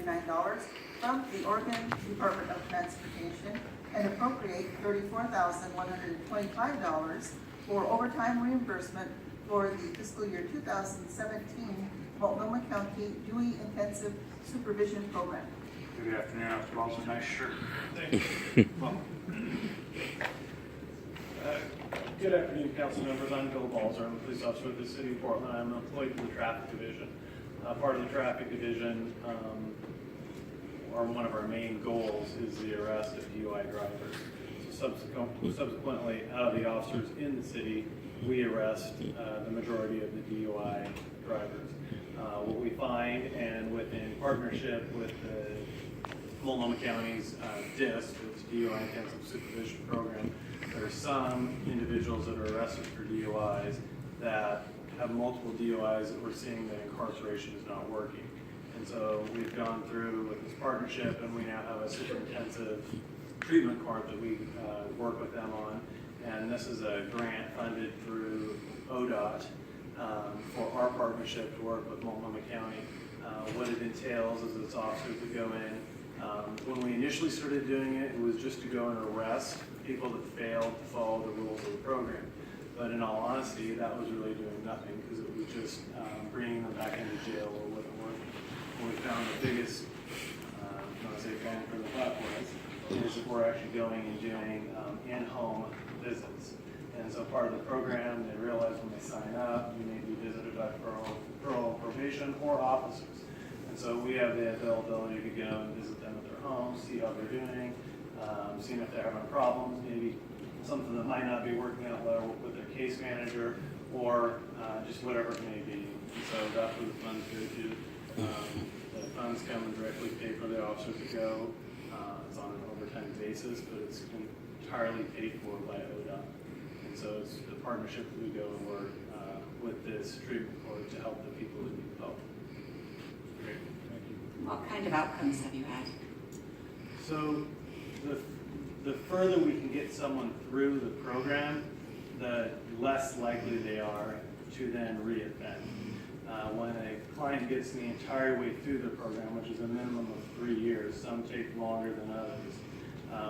$9 from the Oregon Department of Transportation and appropriate $34,125 for overtime reimbursement for the fiscal year 2017 Multnomah County Dewey Intensive Supervision Program. Good afternoon, Mr. Walton. Nice shirt. Thank you. Good afternoon, council members. I'm Bill Balzer. I'm a police officer with the city of Portland. I'm employed in the traffic division. Part of the traffic division, or one of our main goals, is the arrest of DUI drivers. So subsequently, out of the officers in the city, we arrest the majority of the DUI drivers. What we find, and within partnership with the Multnomah County's DISP, it's DUI Intensive Supervision Program, there are some individuals that are arrested for DUIs that have multiple DUIs that we're seeing that incarceration is not working. And so we've gone through with this partnership, and we now have a super intensive treatment court that we work with them on. And this is a grant funded through ODOT for our partnership to work with Multnomah County. What it entails is it's officers that go in. When we initially started doing it, it was just to go and arrest people that failed to follow the rules of the program. But in all honesty, that was really doing nothing, because it was just bringing them back into jail or wasn't working. What we found the biggest, I want to say bang for the buck was, is that we're actually going and doing in-home visits. And so part of the program, they realize when they sign up, you may be visited by parole, probation, or officers. And so we have the availability to go and visit them at their homes, see how they're doing, seeing if they're having problems, maybe something that might not be working out well with their case manager, or just whatever it may be. And so that's where the funds go to. The funds come and directly pay for the officers to go. It's on an overtime basis, but it's entirely paid for by ODOT. And so it's the partnership that we go and work with this treatment court to help the people that need help. Great, thank you. What kind of outcomes have you had? So the further we can get someone through the program, the less likely they are to then reoffend. When a client gets the entire way through the program, which is a minimum of 3 years, some take longer than others,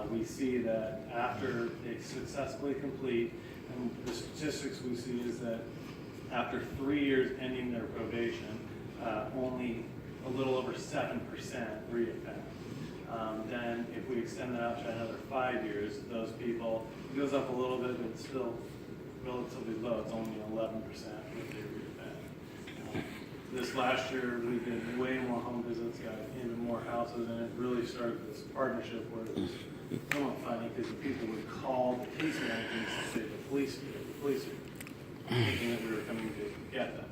we see that after they successfully complete, and the statistics we see is that after 3 years ending their probation, only a little over 7% reoffend. Then if we extend that out to another 5 years, those people, it goes up a little bit, but it's still relatively low. It's only 11% that they reoffend. This last year, we did way more home visits, got even more houses, and it really started this partnership where it was somewhat funny, because the people would call the case managers and say the police are thinking that we were coming to get them.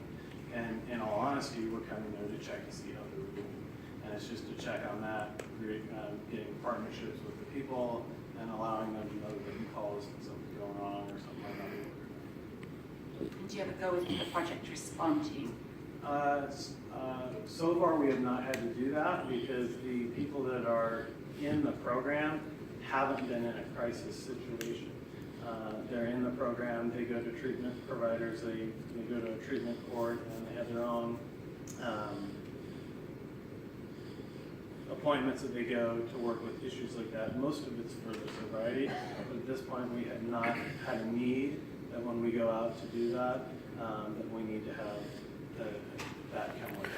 And in all honesty, we're coming there to check to see how they were doing. And it's just to check on that, getting partnerships with the people and allowing them to know that they can call us when something's going on or something like that. Do you ever go with the project respond team? So far, we have not had to do that, because the people that are in the program haven't been in a crisis situation. They're in the program, they go to treatment providers, they go to a treatment court, and they have their own appointments that they go to work with issues like that. Most of it's for the sobriety, but at this point we have not had a need that when we go out to do that, that we need to have that come with us.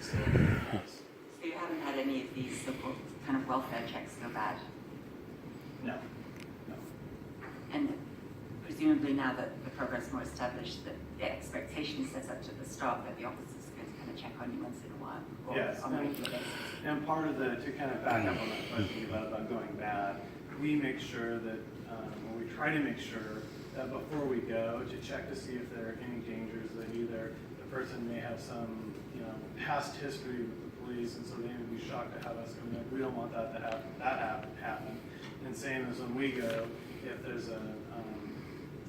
So So you haven't had any of these so-called kind of welfare checks go bad? no. And presumably now that the program's more established, that the expectation is set up to the staff that the officers are going to kind of check on you once in a while, or Yes, on a regular basis. and part of to kind of back up on that question about going bad, we make sure that, or we try to make sure that before we go to check to see if there are any dangers, that either the person may have some, past history with the police, and so they would be shocked to have us come in. We don't want that to happen. And same as when we go, if there's a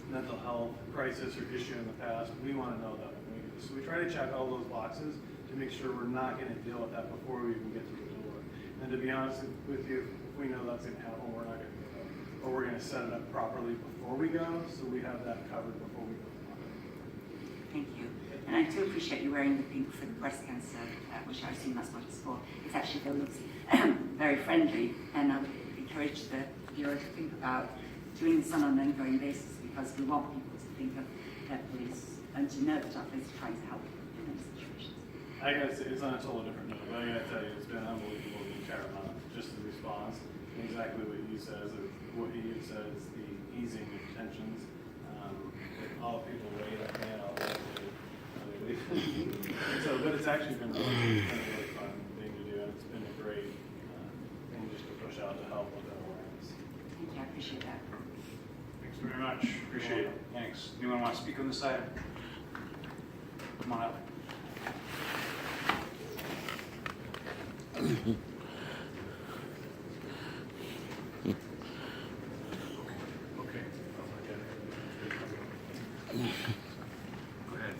mental health crisis or issue in the past, we want to know that. So we try to check all those boxes to make sure we're not going to deal with that before we even get to the door. And to be honest with you, if we know that's going to happen, we're not going to go. Or we're going to set it up properly before we go, so we have that covered before we go. Thank you. And I do appreciate you wearing the pink for the breast cancer, which I assume that's what it's for. It actually still looks very friendly, and I would encourage the Bureau to think about doing this on an ongoing basis, because we want people to think of their police and to know that our police are trying to help in those situations. I gotta say, it's on a totally different note, but I gotta tell you, it's been unbelievable the entire month, just the response, and exactly what you said, what you said is the easing of tensions. All people wait up and all that. So, but it's actually been a really fun thing to do, and it's been a great thing just to push out to help with that awareness. Thank you, I appreciate that. Thanks very much. Appreciate it. Thanks. Anyone want to speak on this item? Come on up. Okay. Go ahead.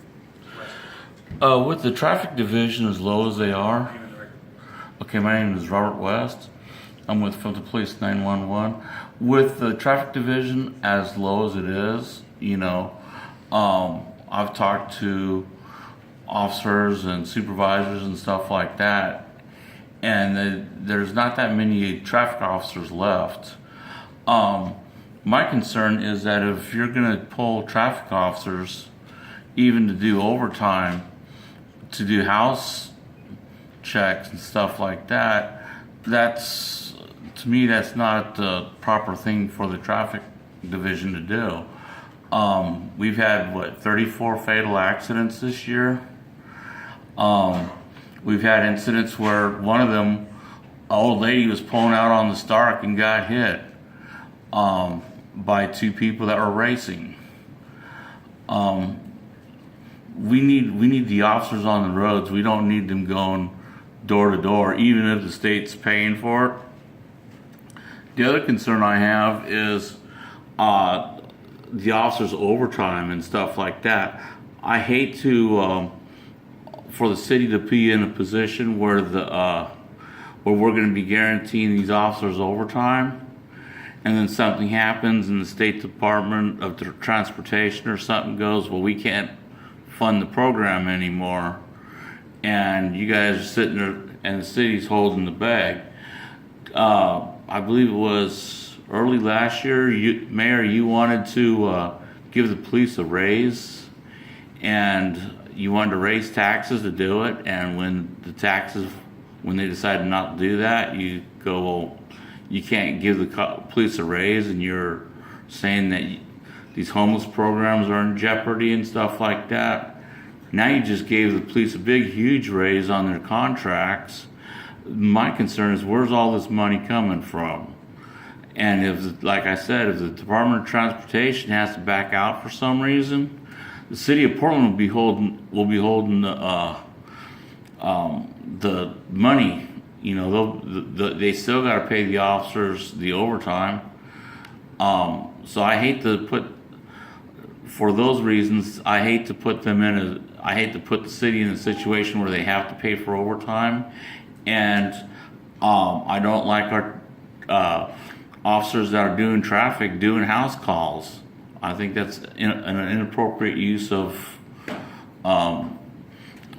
West. With the traffic division as low as they are, Name and the record. okay, my name is Robert West. I'm with Filter Police 911. With the traffic division as low as it is, I've talked to officers and supervisors and stuff like that, and there's not that many traffic officers left. My concern is that if you're going to pull traffic officers, even to do overtime, to do house checks and stuff like that, to me, that's not the proper thing for the traffic division to do. We've had, 34 fatal accidents this year. We've had incidents where one of them, an old lady was pulling out on the Stark and got hit by two people that were racing. We need the officers on the roads. We don't need them going door to door, even if the state's paying for it. The other concern I have is the officers' overtime and stuff like that. I hate to for the city to be in a position where we're going to be guaranteeing these officers overtime, and then something happens in the State Department of Transportation or something goes, well, we can't fund the program anymore, and you guys are sitting there and the city's holding the bag. I believe it was early last year, Mayor, you wanted to give the police a raise, and you wanted to raise taxes to do it, and when they decided not to do that, you go, well, you can't give the police a raise, and you're saying that these homeless programs are in jeopardy and stuff like that. Now you just gave the police a big, huge raise on their contracts. My concern is, where's all this money coming from? And if, like I said, if the Department of Transportation has to back out for some reason, the city of Portland will be holding the money. They still got to pay the officers the overtime. So I hate to put, for those reasons, I hate to put the city in a situation where they have to pay for overtime, and I don't like our officers that are doing traffic doing house calls. I think that's an inappropriate use of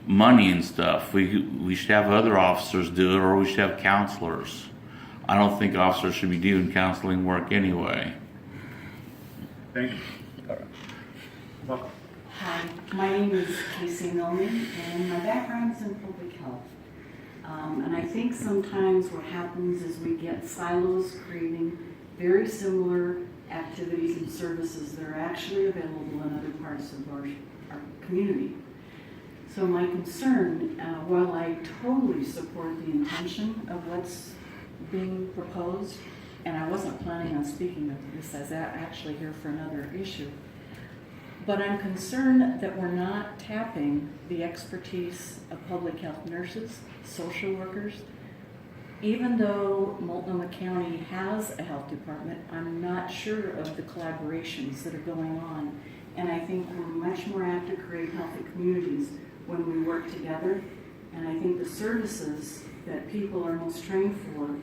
money and stuff. We should have other officers do it, or we should have counselors. I don't think officers should be doing counseling work anyway. Thank you. Welcome. Hi, my name is Casey Millman, and my background is in public health. And I think sometimes what happens is we get silos creating very similar activities and services that are actually available in other parts of our community. So my concern, while I totally support the intention of what's being proposed, and I wasn't planning on speaking of this as actually here for another issue, but I'm concerned that we're not tapping the expertise of public health nurses, social workers. Even though Multnomah County has a health department, I'm not sure of the collaborations that are going on. And I think we're much more apt to create healthy communities when we work together. And I think the services that people are most trained for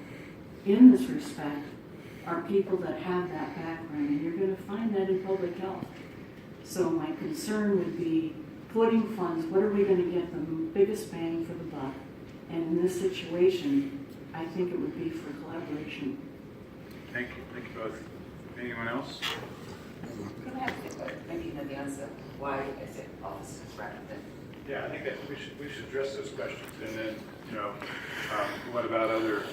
in this respect are people that have that background. And you're going to find that in public health. So my concern would be putting funds, what are we gonna get the biggest bang for the buck? And in this situation, I think it would be for collaboration. Thank you both. Anyone else? Could I have, maybe you know the answer, why is it officers rather than? Yeah, I think that we should address those questions, and then, what about other,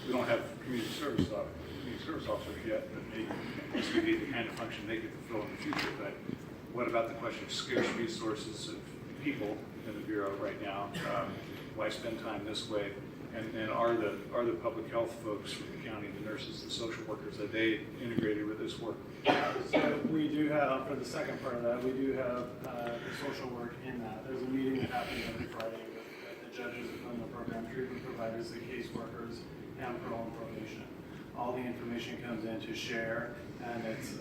we don't have community service officers yet, but maybe this would be the kind of function they could fulfill in the future, but what about the question of scarce resources of people in the Bureau right now? Why spend time this way? And are the public health folks from the county, the nurses, the social workers, are they integrated with this work? So we do have, for the second part of that, we do have the social work in that. There's a meeting that happens every Friday with the judges on the program, treatment providers, the caseworkers, and parole and probation. All the information comes in to share, and it's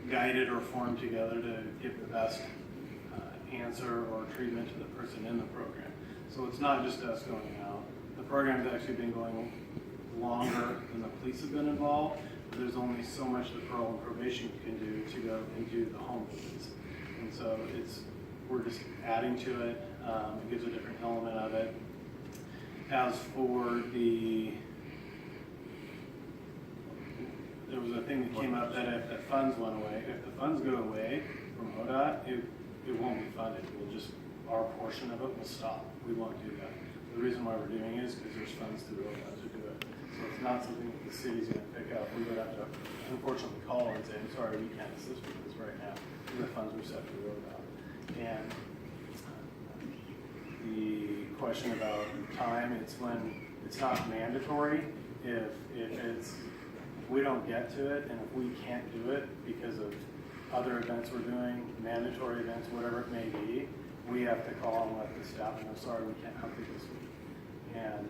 guided or formed together to give the best answer or treatment to the person in the program. So it's not just us going out. The program's actually been going longer than the police have been involved. But there's only so much the parole and probation can do to go and do the home visits. And so we're just adding to it. It gives a different element of it. As for there was a thing that came up that if the funds went away, if the funds go away from ODOT, it won't be funded. Our portion of it will stop. We won't do that. The reason why we're doing it is because there's funds through ODOT to do it. So it's not something that the city's going to pick up. We would have to, unfortunately, call and say, I'm sorry, we can't assist with this right now. The funds are set through ODOT. And the question about time, it's when it's not mandatory. If we don't get to it, and if we can't do it because of other events we're doing, mandatory events, whatever it may be, we have to call and let the staff know, sorry, we can't help you this week. And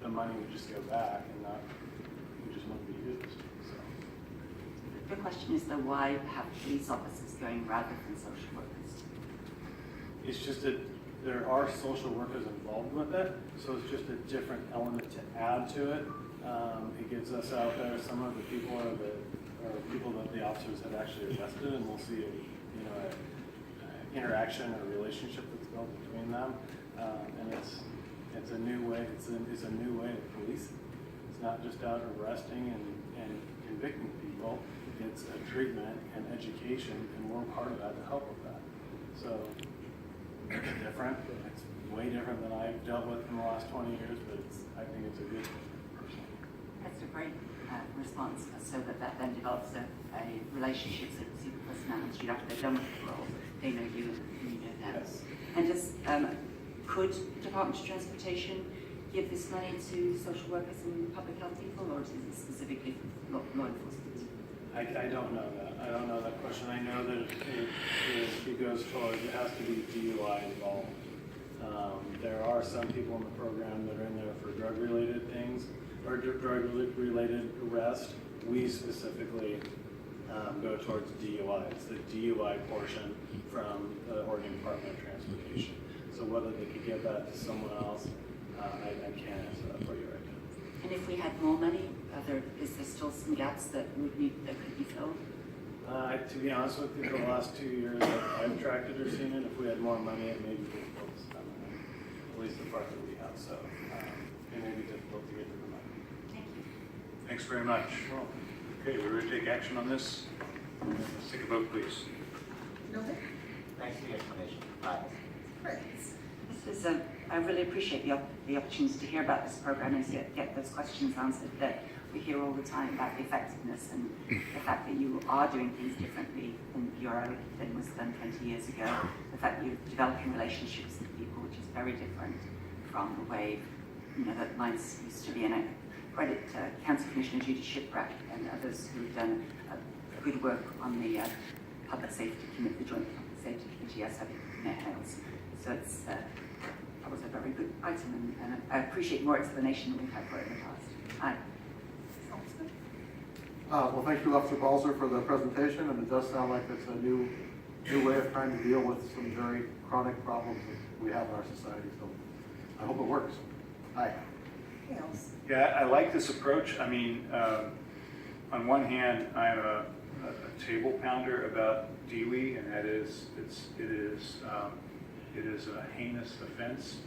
the money would just go back and we just wouldn't be used. So. The question is though, why have police officers going rather than social workers? It's just that there are social workers involved with it, so it's just a different element to add to it. It gets us out there. Some of the people are people that the officers have actually arrested, and we'll see a interaction or relationship that's built between them, and it's a new way. It's a new way to police. It's not just out arresting and convicting people. It's a treatment and education, and we're part of that to help with that. So it's different. It's way different than I've dealt with in the last 20 years, but I think it's a good thing personally. That's a great response, so that then develops a relationship so that the person out on the street after they're done with the role, they know you and you know them. Yes. And could the Department of Transportation give this money to social workers and public health people, or is it specifically law enforcement? I don't know that. I don't know that question. I know that it goes towards, it has to be DUI involved. There are some people in the program that are in there for drug-related things, or drug-related arrest. We specifically go towards DUI. It's the DUI portion from the Oregon Department of Transportation. So whether they could give that to someone else, I can't answer that for you right now. And if we had more money, is there still some gaps that could be filled? To be honest with you, for the last 2 years I've tracked it or seen it. If we had more money, it may be difficult to spend it, at least the part that we have. So it may be difficult to get to the money. Thank you. Thanks very much. Okay, we're ready to take action on this. Let's take a vote, please. Milton? Thanks for the explanation. Aye. Prince? This is I really appreciate the opportunity to hear about this program and to get those questions answered that we hear all the time about the effectiveness and the fact that you are doing things differently in the Bureau than was done 20 years ago. The fact that you're developing relationships with people, which is very different from the way that mine used to be. And I credit Council Commissioner Judy Shiprack and others who've done good work on the Public Safety Committee, the Joint Public Safety Committee, as have Mayor Hales. So it's that was a very good item, and I appreciate more explanation than we've had for it in the past. Aye. Well, thank you, Officer Balzer, for the presentation, and it does sound like it's a new way of trying to deal with some very chronic problems that we have in our society. So I hope it works. Aye. Hales? Yeah, I like this approach. I mean, on one hand, I'm a a table pounder about DWI, and that is, it is a heinous offense,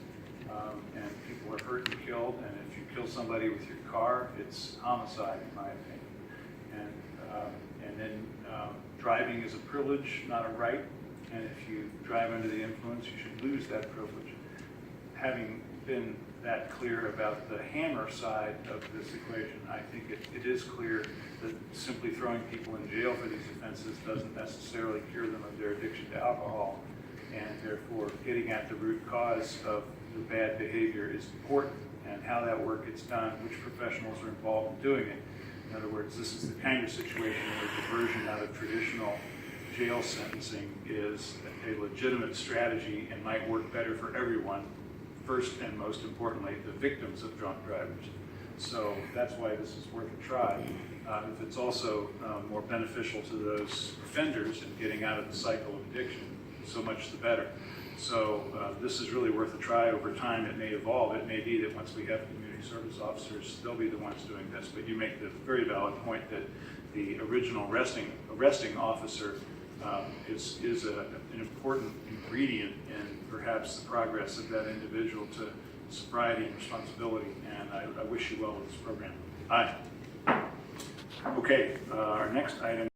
and people are hurt and killed, and if you kill somebody with your car, it's homicide, in my opinion. And then driving is a privilege, not a right, and if you drive under the influence, you should lose that privilege. Having been that clear about the hammer side of this equation, I think it is clear that simply throwing people in jail for these offenses doesn't necessarily cure them of their addiction to alcohol, and therefore getting at the root cause of the bad behavior is important, and how that work gets done, which professionals are involved in doing it. In other words, this is the kind of situation where diversion out of traditional jail sentencing is a legitimate strategy and might work better for everyone. First and most importantly, the victims of drunk drivers. So that's why this is worth a try. If it's also more beneficial to those offenders in getting out of the cycle of addiction, so much the better. So this is really worth a try. Over time, it may evolve. It may be that once we have community service officers, they'll be the ones doing this. But you make the very valid point that the original arresting officer is an important ingredient in perhaps the progress of that individual to sobriety and responsibility. And I wish you well with this program. Aye. Okay, our next item